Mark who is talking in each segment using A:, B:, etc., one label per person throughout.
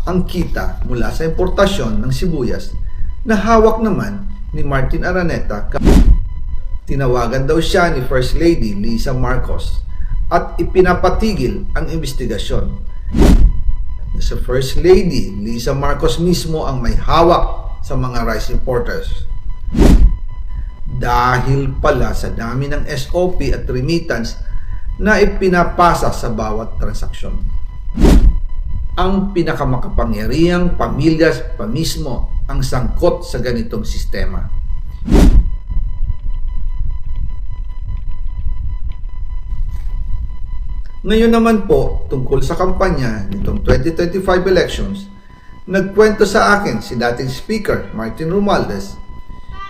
A: ang kita mula sa importasyon ng sibuyas na hawak naman ni Martin Araneta. Tinawagan daw siya ni First Lady Lisa Marcos at ipinapatigil ang investigasyon. Sa First Lady Lisa Marcos mismo ang may hawak sa mga rice importers. Dahil pala sa dami ng SOP at remittance na ipinapasa sa bawat transaksyon. Ang pinakamakapangyarihang pamilya pa mismo ang sangkot sa ganitong sistema. Ngayon naman po, tungkol sa kampanya nitong 2025 elections, nagkwento sa akin si dating Speaker Martin Romualdez.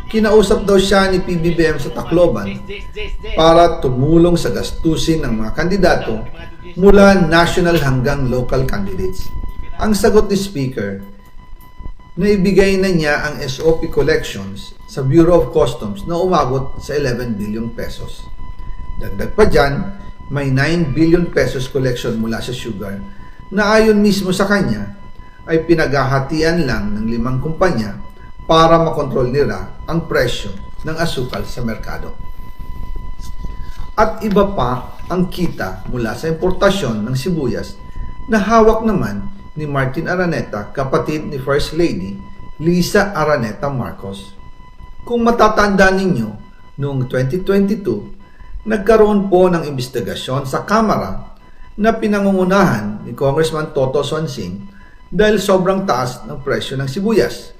A: Kinausap daw siya ni PBBM sa Tacloban para tumulong sa gastusin ng mga kandidato mula national hanggang local candidates. Ang sagot ni Speaker, naibigay na niya ang SOP collections sa Bureau of Customs na umabot sa 11 billion pesos. Dagdag pa dyan, may 9 billion pesos collection mula sa sugar na ayon mismo sa kanya ay pinaghahatian lang ng 5 kumpanya para makontrol nila ang presyo ng asukal sa merkado. At iba pa ang kita mula sa importasyon ng sibuyas na hawak naman ni Martin Araneta, kapatid ni First Lady Lisa Araneta Marcos. Kung matatandaan ninyo, noong 2022, nagkaroon po ng investigasyon sa Kamara na pinangungunahan ni Congressman Toto Sonsing dahil sobrang taas ng presyo ng sibuyas.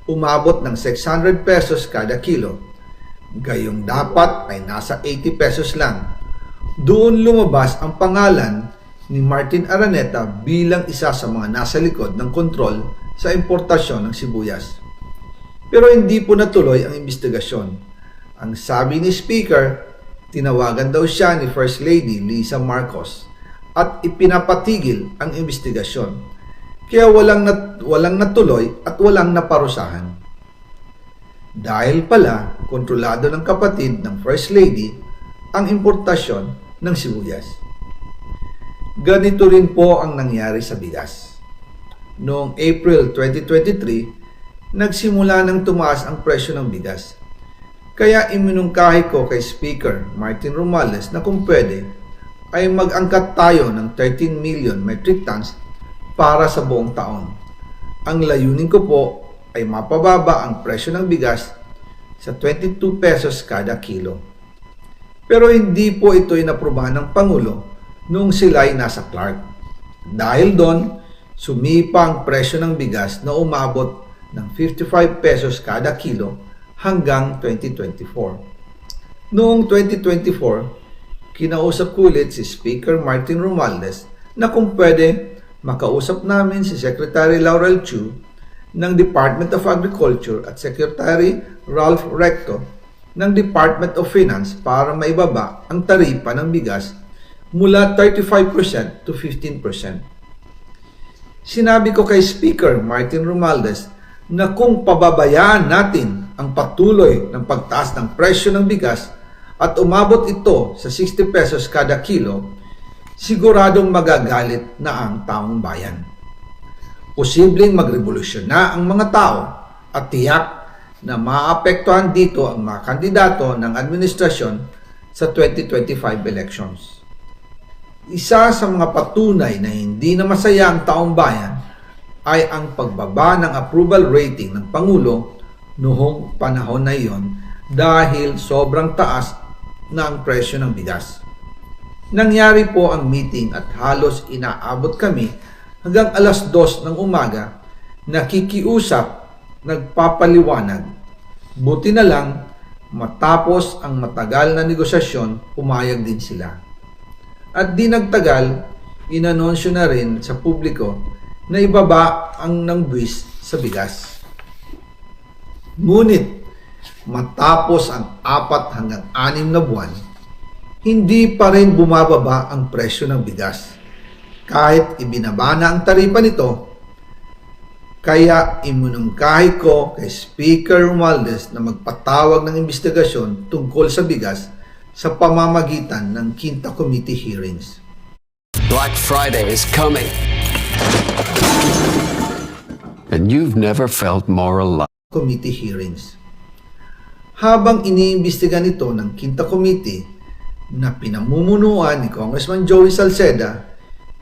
A: Umabot ng 600 pesos kada kilo. Gayong dapat ay nasa 80 pesos lang. Doon lumabas ang pangalan ni Martin Araneta bilang isa sa mga nasa likod ng kontrol sa importasyon ng sibuyas. Pero hindi po natuloy ang investigasyon. Ang sabi ni Speaker, tinawagan daw siya ni First Lady Lisa Marcos at ipinapatigil ang investigasyon. Kaya walang natuloy at walang naparusahan. Dahil pala, kontrolado ng kapatid ng First Lady ang importasyon ng sibuyas. Ganito rin po ang nangyari sa bigas. Noong April 2023, nagsimula nang tumaas ang presyo ng bigas. Kaya iminungkahi ko kay Speaker Martin Romualdez na kung pwede ay mag-angkat tayo ng 13 million metric tons para sa buong taon. Ang layunin ko po ay mapababa ang presyo ng bigas sa 22 pesos kada kilo. Pero hindi po ito inaprubahan ng Pangulo noong sila ay nasa Clark. Dahil doon, sumipa ang presyo ng bigas na umabot ng 55 pesos kada kilo hanggang 2024. Noong 2024, kinausap ko ulit si Speaker Martin Romualdez na kung pwede makausap namin si Secretary Laurel Chu ng Department of Agriculture at Secretary Ralph Recto ng Department of Finance para maibaba ang taripa ng bigas mula 35% to 15%. Sinabi ko kay Speaker Martin Romualdez na kung pababayaan natin ang patuloy ng pagtaas ng presyo ng bigas at umabot ito sa 60 pesos kada kilo, siguradong magagalit na ang taong bayan. Posibleng magrevolusyon na ang mga tao at tiyak na maapektuhan dito ang mga kandidato ng administrasyon sa 2025 elections. Isa sa mga patunay na hindi na masaya ang taong bayan ay ang pagbaba ng approval rating ng Pangulo noong panahon na iyon dahil sobrang taas na ang presyo ng bigas. Nangyari po ang meeting at halos inaabot kami hanggang alas 2 ng umaga, nakikiusap, nagpapaliwanag. Buti na lang, matapos ang matagal na negosasyon, pumayag din sila. At di nagtagal, inanunsyo na rin sa publiko na ibaba ang nangbuwis sa bigas. Ngunit, matapos ang 4 hanggang 6 na buwan, hindi pa rin bumababa ang presyo ng bigas. Kahit ibinaba na ang taripa nito, kaya iminungkahi ko kay Speaker Romualdez na magpatawag ng investigasyon tungkol sa bigas sa pamamagitan ng Quinta Committee hearings.
B: Black Friday is coming. And you've never felt more alive.
A: Committee hearings. Habang iniimbestiga nito ng Quinta Committee na pinamumunuan ni Congressman Joey Salceda,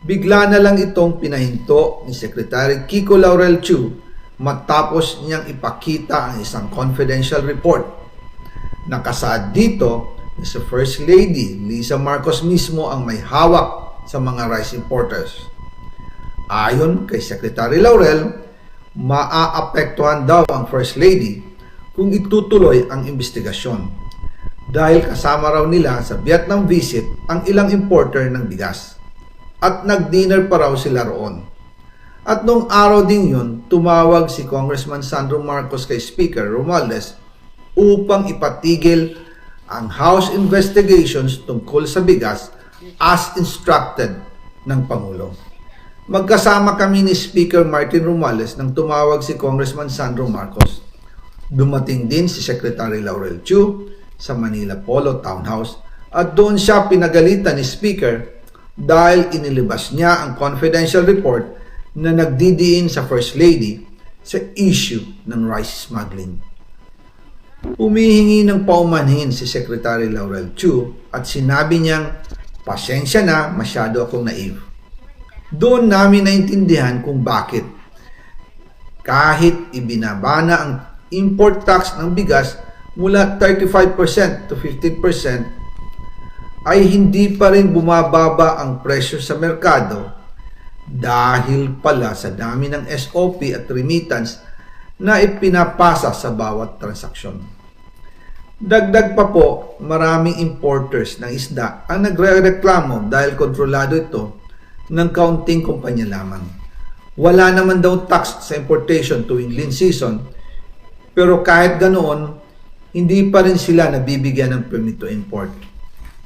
A: bigla na lang itong pinahinto ni Secretary Kiko Laurel Chu matapos niyang ipakita ang isang confidential report. Nakasaad dito na si First Lady Lisa Marcos mismo ang may hawak sa mga rice importers. Ayon kay Secretary Laurel, maaapektuhan daw ang First Lady kung itutuloy ang investigasyon dahil kasama raw nila sa Vietnam visit ang ilang importer ng bigas at nag-dinner pa raw sila roon. At nung araw din yun, tumawag si Congressman Sandro Marcos kay Speaker Romualdez upang ipatigil ang House investigations tungkol sa bigas as instructed ng Pangulo. Magkasama kami ni Speaker Martin Romualdez nang tumawag si Congressman Sandro Marcos. Dumating din si Secretary Laurel Chu sa Manila Polo Townhouse at doon siya pinagalitan ni Speaker dahil inilabas niya ang confidential report na nagdidiin sa First Lady sa issue ng rice smuggling. Humihingi ng paumanhin si Secretary Laurel Chu at sinabi niyang, "Pasensya na, masyado akong naive." Doon namin naintindihan kung bakit. Kahit ibinabana ang import tax ng bigas mula 35% to 15%, ay hindi pa rin bumababa ang presyo sa merkado dahil pala sa dami ng SOP at remittance na ipinapasa sa bawat transaksyon. Dagdag pa po, maraming importers ng isda ang nagre-reklamo dahil kontrolado ito ng kaunting kumpanya lamang. Wala naman daw tax sa importation tuwing lean season, pero kahit ganoon, hindi pa rin sila nabibigyan ng permit to import.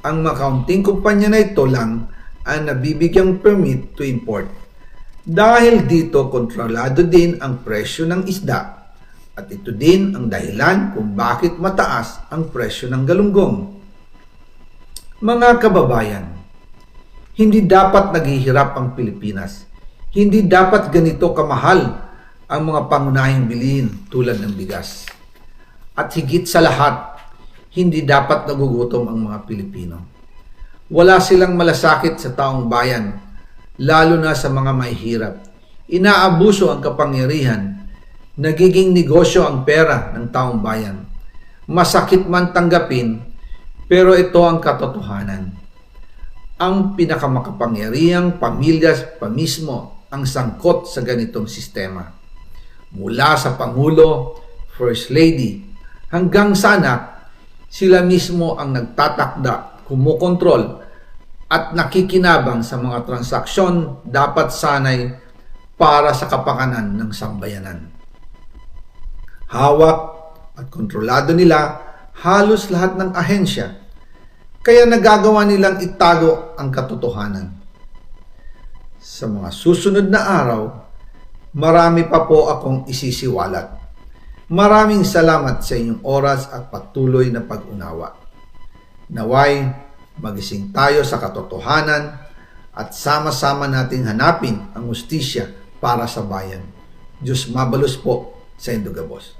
A: Ang makaunting kumpanya na ito lang ang nabibigyang permit to import. Dahil dito, kontrolado din ang presyo ng isda at ito din ang dahilan kung bakit mataas ang presyo ng galunggong. Mga kababayan, hindi dapat naghihirap ang Pilipinas. Hindi dapat ganito kamahal ang mga pangunahing bilihin tulad ng bigas. At higit sa lahat, hindi dapat nagugutom ang mga Pilipino. Wala silang malasakit sa taong bayan, lalo na sa mga mahihirap. Inaabuso ang kapangyarihan, nagiging negosyo ang pera ng taong bayan. Masakit man tanggapin, pero ito ang katotohanan. Ang pinakamakapangyarihang pamilya pa mismo ang sangkot sa ganitong sistema. Mula sa Pangulo, First Lady, hanggang sa anak, sila mismo ang nagtatakda, kumukontrol, at nakikinabang sa mga transaksyon dapat sanay para sa kapakanan ng sambayanan. Hawak at kontrolado nila halos lahat ng ahensya, kaya nagagawa nilang itago ang katotohanan. Sa mga susunod na araw, marami pa po akong isisiwalat. Maraming salamat sa inyong oras at patuloy na pag-unawa. Naway, magising tayo sa katotohanan at sama-sama nating hanapin ang hustisya para sa bayan. Diyos mabalos po sa Indogabos.